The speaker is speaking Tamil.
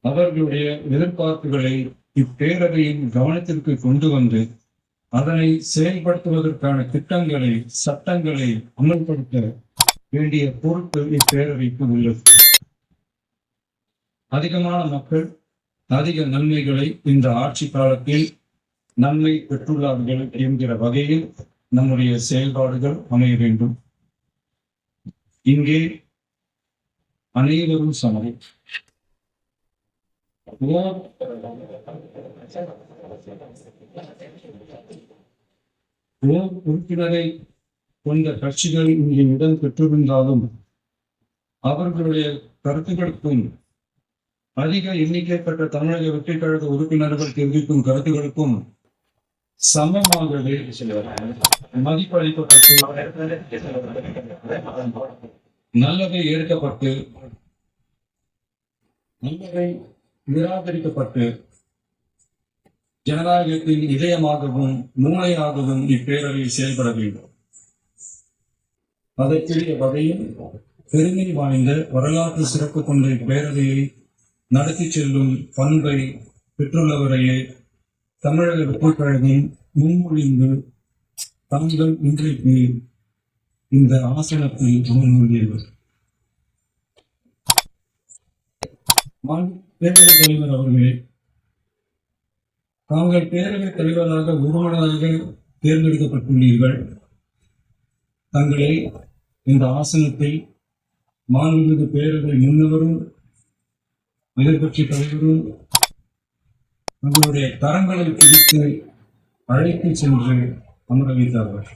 அவர்களுடைய எதிர்பார்ப்புகளை இப்பேரவையின் கவனத்திற்கு கொண்டு வந்து அதனை செயல்படுத்துவதற்கான திட்டங்களை, சட்டங்களை அமல்படுத்த வேண்டிய பொறுப்பு இப்பேரவைக்கு உள்ளது. அதிகமான மக்கள் அதிக நன்மைகளை இந்த ஆட்சி காலத்தில் நன்மை பெற்றுள்ளார்கள் என்கிற வகையில் நம்முடைய செயல்பாடுகள் அமைய வேண்டும். இங்கே அனைவரும் சமம். உறுப்பினரை கொண்ட கட்சிகள் இங்கே இடம் பெற்றிருந்தாலும் அவர்களுடைய கருத்துக்களுக்கும் அதிக எண்ணிக்கை பெற்ற தமிழக வெற்றிக் கழக உறுப்பினர்கள் தெரிவிக்கும் கருத்துக்களுக்கும் சமமாகவே மதிப்பளிக்கப்பட்டு நல்லவை ஏற்கப்பட்டு நல்லவை நிராகரிக்கப்பட்டு ஜனநாயகத்தின் இதயமாகவும் மூளையாகவும் இப்பேரவை செயல்பட வேண்டும். அதற்குரிய வகையில் பெருமை வாய்ந்த வரலாற்று சிறப்பு கொண்ட இப்பேரவையை நடத்தி செல்லும் பண்பை பெற்றுள்ளவரையே தமிழக வெற்றிக் கழகம் முன்மொழிந்து தாங்கள் இன்றைக்கு இந்த ஆசனத்தில் அமர்ந்துள்ளீர்கள். பேரவைத் தலைவர் அவர்களே, தாங்கள் பேரவைத் தலைவராக ஒருமனதாக தேர்ந்தெடுக்கப்பட்டுள்ளீர்கள். தங்களை இந்த ஆசனத்தை மாண்புமிகு பேரவை முன்னவரும் எதிர்கட்சி தலைவரும் தங்களுடைய தரங்களை பிடித்து அழைத்து சென்று அமர வைத்தார்கள்.